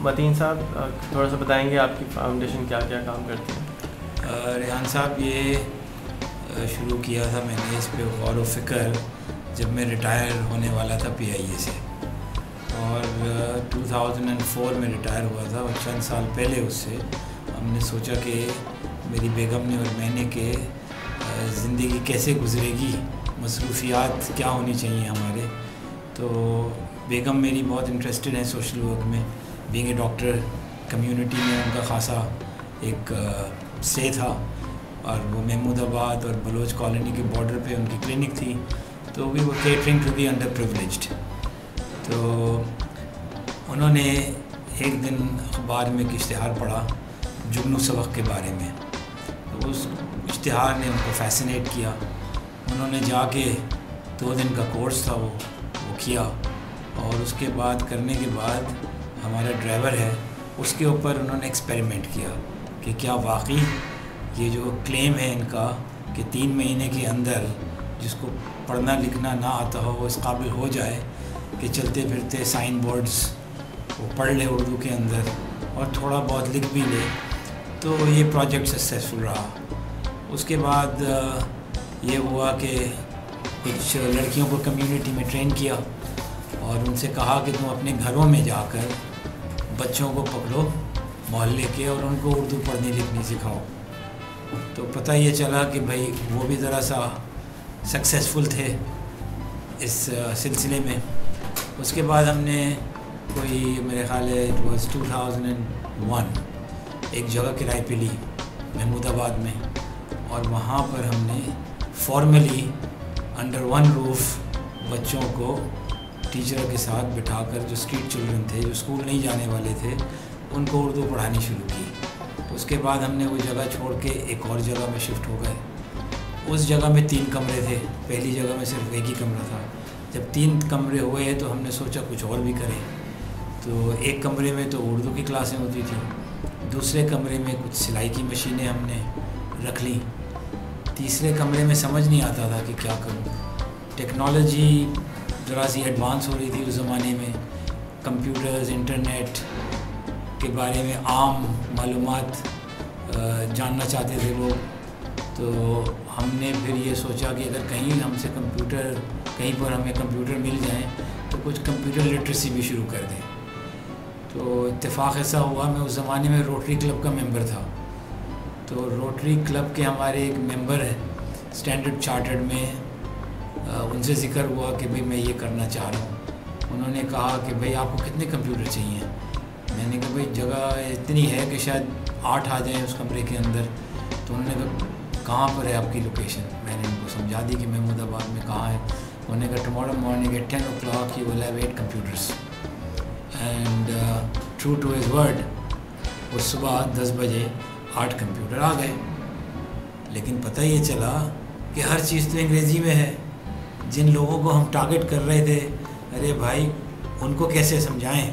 متین صاحب تھوڑا سا بتائیں گے آپ کی فاؤنڈیشن کیا کیا کام کرتی ہے؟ ریحان صاحب، یہ شروع کیا تھا میں نے اس پہ غور و فکر جب میں ریٹائر ہونے والا تھا PIA سے، اور 2004 میں ریٹائر ہوا تھا، اور چند سال پہلے اس سے ہم نے سوچا کہ میری بیگم نے اور میں نے کہ زندگی کیسے گزرے گی، مصروفیات کیا ہونی چاہیے ہمارے. تو بیگم میری بہت انٹرسٹڈ ہیں سوشل ورک میں، بینگ اے ڈاکٹر. کمیونٹی میں ان کا خاصا ایک سے تھا، اور وہ محمود آباد اور بلوچ کالونی کے بارڈر پہ ان کی کلینک تھی. تو we were catering to the underprivileged. تو انہوں نے ایک دن اخبار میں ایک اشتہار پڑھا جگنو سبق کے بارے میں. تو اس اشتہار نے ان کو فیسینیٹ کیا. انہوں نے جا کے 2 دن کا کورس تھا وہ کیا، اور اس کے بعد کرنے کے بعد ہمارا ڈرائیور ہے اس کے اوپر انہوں نے ایکسپیریمنٹ کیا کہ کیا واقعی یہ جو کلیم ہے ان کا کہ 3 مہینے کے اندر جس کو پڑھنا لکھنا نہ آتا ہو وہ اس قابل ہو جائے کہ چلتے پھرتے سائن بورڈز وہ پڑھ لے اردو کے اندر اور تھوڑا بہت لکھ بھی لے. تو یہ پروجیکٹ سکسیزفل رہا. اس کے بعد یہ ہوا کہ کچھ لڑکیوں کو کمیونٹی میں ٹرین کیا اور ان سے کہا کہ تم اپنے گھروں میں جا کر بچوں کو پکڑو محلے کے اور ان کو اردو پڑھنی لکھنی سکھاؤ. تو پتہ یہ چلا کہ بھائی وہ بھی ذرا سا سکسیزفل تھے اس سلسلے میں. اس کے بعد ہم نے کوئی میرے خیال ہے اٹ واز 2001 ایک جگہ کرائے پہ لی محمود آباد میں، اور وہاں پر ہم نے فارملی انڈر ون روف بچوں کو ٹیچر کے ساتھ بٹھا کر جو اسٹریٹ چلڈرن تھے جو اسکول نہیں جانے والے تھے ان کو اردو پڑھانی شروع کی. اس کے بعد ہم نے وہ جگہ چھوڑ کے ایک اور جگہ میں شفٹ ہو گئے. اس جگہ میں 3 کمرے تھے، پہلی جگہ میں صرف ایک ہی کمرہ تھا. جب 3 کمرے ہوئے تو ہم نے سوچا کچھ اور بھی کریں. تو ایک کمرے میں تو اردو کی کلاسیں ہوتی تھیں، دوسرے کمرے میں کچھ سلائی کی مشینیں ہم نے رکھ لیں، تیسرے کمرے میں سمجھ نہیں آتا تھا کہ کیا کروں. ٹیکنالوجی ذرا سی ایڈوانس ہو رہی تھی اس زمانے میں، کمپیوٹرز انٹرنیٹ کے بارے میں عام معلومات جاننا چاہتے تھے لوگ. تو ہم نے پھر یہ سوچا کہ اگر کہیں ہم سے کہیں پر ہمیں کمپیوٹر مل جائیں تو کچھ کمپیوٹر لٹریسی بھی شروع کر دیں. تو اتفاق ایسا ہوا میں اس زمانے میں روٹری کلب کا ممبر تھا. تو روٹری کلب کے ہمارے ایک ممبر ہیں اسٹینڈرڈ چارٹرڈ میں، ان سے ذکر ہوا کہ بھئی میں یہ کرنا چاہ رہا ہوں. انہوں نے کہا کہ بھئی آپ کو کتنے کمپیوٹر چاہیے؟ میں نے کہا بھئی جگہ اتنی ہے کہ شاید 8 آ جائیں اس کمرے کے اندر. تو انہوں نے کہا کہاں پر ہے آپ کی لوکیشن؟ میں نے ان کو سمجھا دی کہ محمود آباد میں کہاں ہے. انہوں نے کہا tomorrow morning at 10 o'clock you will have 8 computers. And true to his word وہ صبح 10 بجے 8 کمپیوٹر آ گئے. لیکن پتہ یہ چلا کہ ہر چیز تو انگریزی میں ہے. جن لوگوں کو ہم ٹارگٹ کر رہے تھے ارے بھائی ان کو کیسے سمجھائیں.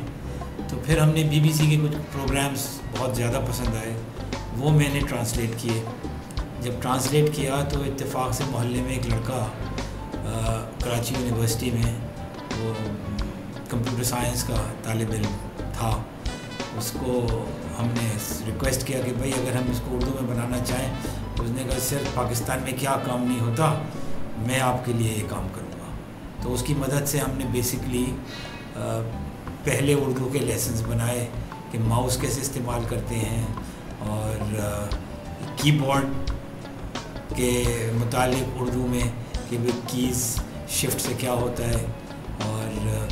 تو پھر ہم نے BBC کے کچھ پروگرامز بہت زیادہ پسند آئے، وہ میں نے ٹرانسلیٹ کیے. جب ٹرانسلیٹ کیا تو اتفاق سے محلے میں ایک لڑکا کراچی یونیورسٹی میں وہ کمپیوٹر سائنس کا طالب علم تھا. اس کو ہم نے ریکویسٹ کیا کہ بھائی اگر ہم اس کو اردو میں بنانا چاہیں. اس نے کہا صرف پاکستان میں کیا کام نہیں ہوتا، میں آپ کے لیے یہ کام کروں گا. تو اس کی مدد سے ہم نے بیسکلی پہلے اردو کے لیسنز بنائے کہ ماؤس کیسے استعمال کرتے ہیں اور کی بورڈ کے متعلق اردو میں کہ بھئی کیز شفٹ سے کیا ہوتا ہے اور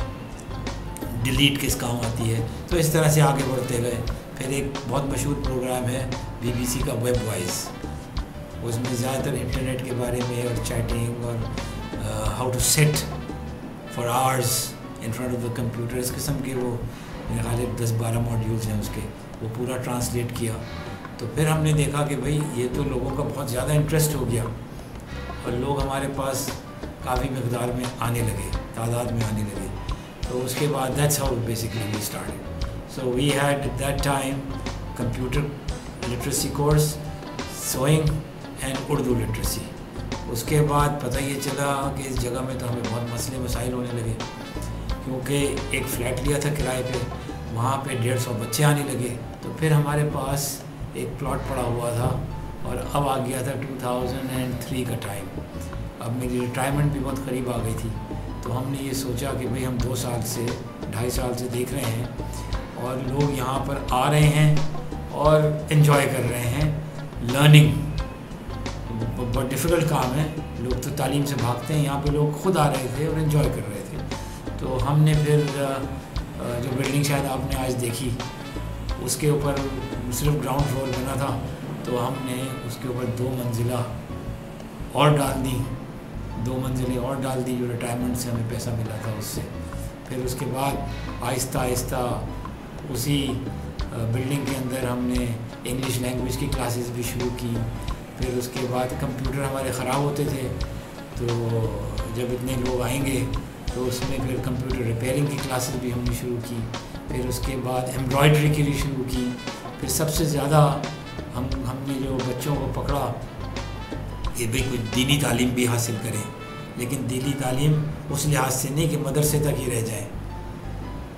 ڈیلیٹ کس کام آتی ہے. تو اس طرح سے آگے بڑھتے گئے. پھر ایک بہت مشہور پروگرام ہے BBC کا ویب وائز، اس میں زیادہ تر انٹرنیٹ کے بارے میں اور چیٹنگ اور how to sit for hours in front of the computer, اس قسم کے وہ میرے خیال ہے 10-12 ماڈیولز ہیں اس کے، وہ پورا ٹرانسلیٹ کیا. تو پھر ہم نے دیکھا کہ بھئی یہ تو لوگوں کا بہت زیادہ انٹرسٹ ہو گیا اور لوگ ہمارے پاس کافی مقدار میں آنے لگے، تعداد میں آنے لگے. تو اس کے بعد that's how basically we started. So we had at that time computer literacy course, sewing and Urdu literacy. اس کے بعد پتہ یہ چلا کہ اس جگہ میں تو ہمیں بہت مسئلے مسائل ہونے لگے، کیونکہ ایک فلیٹ لیا تھا کرائے پہ، وہاں پہ 150 بچے آنے لگے. تو پھر ہمارے پاس ایک پلاٹ پڑا ہوا تھا اور اب آ گیا تھا 2003 کا ٹائم. اب میری ریٹائرمنٹ بھی بہت قریب آ گئی تھی. تو ہم نے یہ سوچا کہ بھئی ہم 2.5 سال سے دیکھ رہے ہیں اور لوگ یہاں پر آ رہے ہیں اور انجوائے کر رہے ہیں. لرننگ بہت ڈیفیکلٹ کام ہے. لوگ تو تعلیم سے بھاگتے ہیں, یہاں پہ لوگ خود آ رہے تھے اور انجوائے کر رہے تھے. تو ہم نے پھر جو بلڈنگ شاید آپ نے آج دیکھی اس کے اوپر صرف گراؤنڈ فلور بنا تھا, تو ہم نے اس کے اوپر 2 منزلہ اور ڈال دی, 2 منزلیں اور ڈال دی جو ریٹائرمنٹ سے ہمیں پیسہ ملا تھا اس سے. پھر اس کے بعد آہستہ آہستہ اسی بلڈنگ کے اندر ہم نے انگلش لینگویج کی کلاسز بھی شروع کی. پھر اس کے بعد کمپیوٹر ہمارے خراب ہوتے تھے, تو جب اتنے لوگ آئیں گے تو اس میں پھر کمپیوٹر ریپیئرنگ کی کلاسز بھی ہم نے شروع کی. پھر اس کے بعد ایمبرائڈری کی بھی شروع کی. پھر سب سے زیادہ ہم نے جو بچوں کو پکڑا کہ بھئی کچھ دینی تعلیم بھی حاصل کریں, لیکن دینی تعلیم اس لحاظ سے نہیں کہ مدرسے تک ہی رہ جائیں,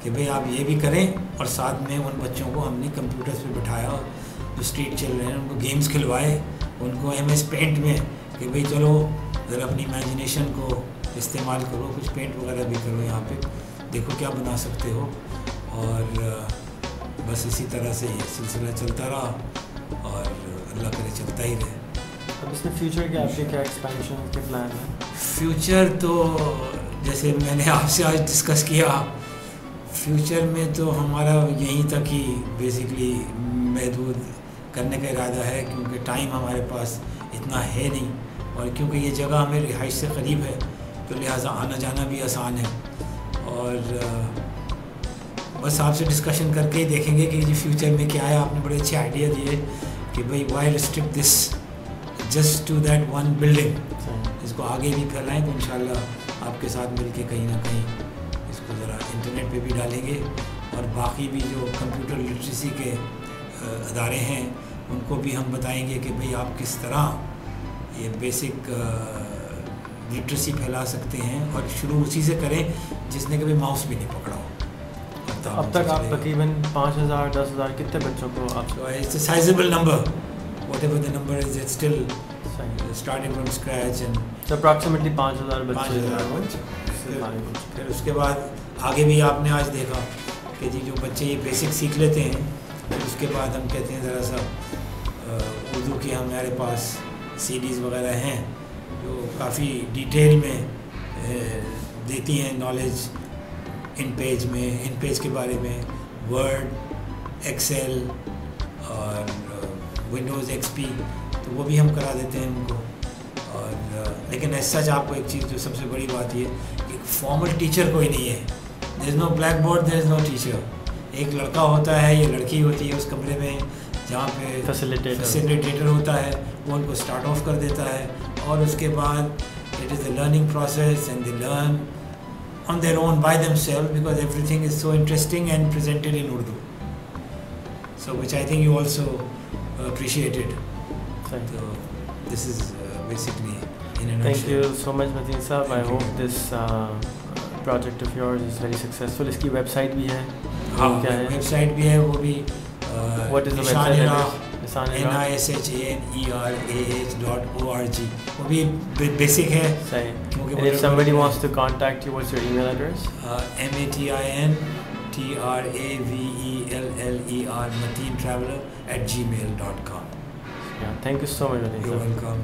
کہ بھئی آپ یہ بھی کریں. اور ساتھ میں ان بچوں کو ہم نے کمپیوٹرز پہ بٹھایا, جو اسٹریٹ چل رہے ہیں ان کو گیمز کھلوائے, ان کو MS پینٹ میں کہ بھئی چلو ذرا اپنی امیجنیشن کو استعمال کرو, کچھ پینٹ وغیرہ بھی کرو, یہاں پہ دیکھو کیا بنا سکتے ہو. اور بس اسی طرح سے یہ سلسلہ چلتا رہا اور اللہ کرے چلتا ہی رہے. اب اس میں فیوچر کے آپ کے کیا ایکسپینشن کے پلان ہیں؟ فیوچر تو جیسے میں نے آپ سے آج ڈسکس کیا, فیوچر میں تو ہمارا یہیں تک ہی بیسکلی محدود کرنے کا ارادہ ہے, کیونکہ ٹائم ہمارے پاس اتنا ہے نہیں, اور کیونکہ یہ جگہ ہمیں رہائش سے قریب ہے تو لہٰذا آنا جانا بھی آسان ہے. اور بس آپ سے ڈسکشن کر کے ہی دیکھیں گے کہ یہ فیوچر میں کیا ہے. آپ نے بڑے اچھے آئیڈیا دیے کہ بھئی why restrict this just to that one building, اس کو آگے بھی پھیلائیں. تو انشاءاللہ آپ کے ساتھ مل کے کہیں نہ کہیں اس کو ذرا انٹرنیٹ پہ بھی ڈالیں گے, اور باقی بھی جو کمپیوٹر لٹریسی کے ادارے ہیں ان کو بھی ہم بتائیں گے کہ بھئی آپ کس طرح یہ بیسک لٹریسی پھیلا سکتے ہیں, اور شروع اسی سے کریں جس نے کبھی ماؤس بھی نہیں پکڑا ہو. اب تک آپ تقریباً 5,000 10,000 کتنے بچوں کو آپ it's a sizable number, whatever the number is, it's still starting from scratch and approximately 5,000 بچے. پھر اس کے بعد آگے بھی آپ نے آج دیکھا کہ جی جو بچے یہ بیسک سیکھ لیتے ہیں, پھر اس کے بعد ہم کہتے ہیں ذرا سا اردو کی ہمارے پاس CDs وغیرہ ہیں جو کافی ڈیٹیل میں دیتی ہیں نالج ان پیج کے بارے میں, ورڈ, ایکسل اور ونڈوز XP, تو وہ بھی ہم کرا دیتے ہیں ان کو. اور لیکن ایز سچ آپ کو ایک چیز جو سب سے بڑی بات یہ کہ فارمل ٹیچر کوئی نہیں ہے. دیر از نو بلیک بورڈ, دیر از نو ٹیچر. ایک لڑکا ہوتا ہے یا لڑکی ہوتی ہے اس کمرے میں جہاں پہ فیسیلیٹیٹر ہوتا ہے, وہ ان کو اسٹارٹ آف کر دیتا ہے, اور اس کے بعد it is a learning process and they learn on their own by themselves, because everything is so interesting and presented in Urdu, so which I think you also appreciated. So this is basically in a nutshell. Thank you so much Mateen Sahab. I hope this project of yours is very successful. Iski website bhi hai? Haan, website bhi hai, wo bhi what is the website address? nishanerah.org. وہ بھی basic ہے. And if somebody wants to contact you, what's your email address? MATINTRAVELER mateentraveler@gmail.com. Yeah, thank you so much. You're welcome.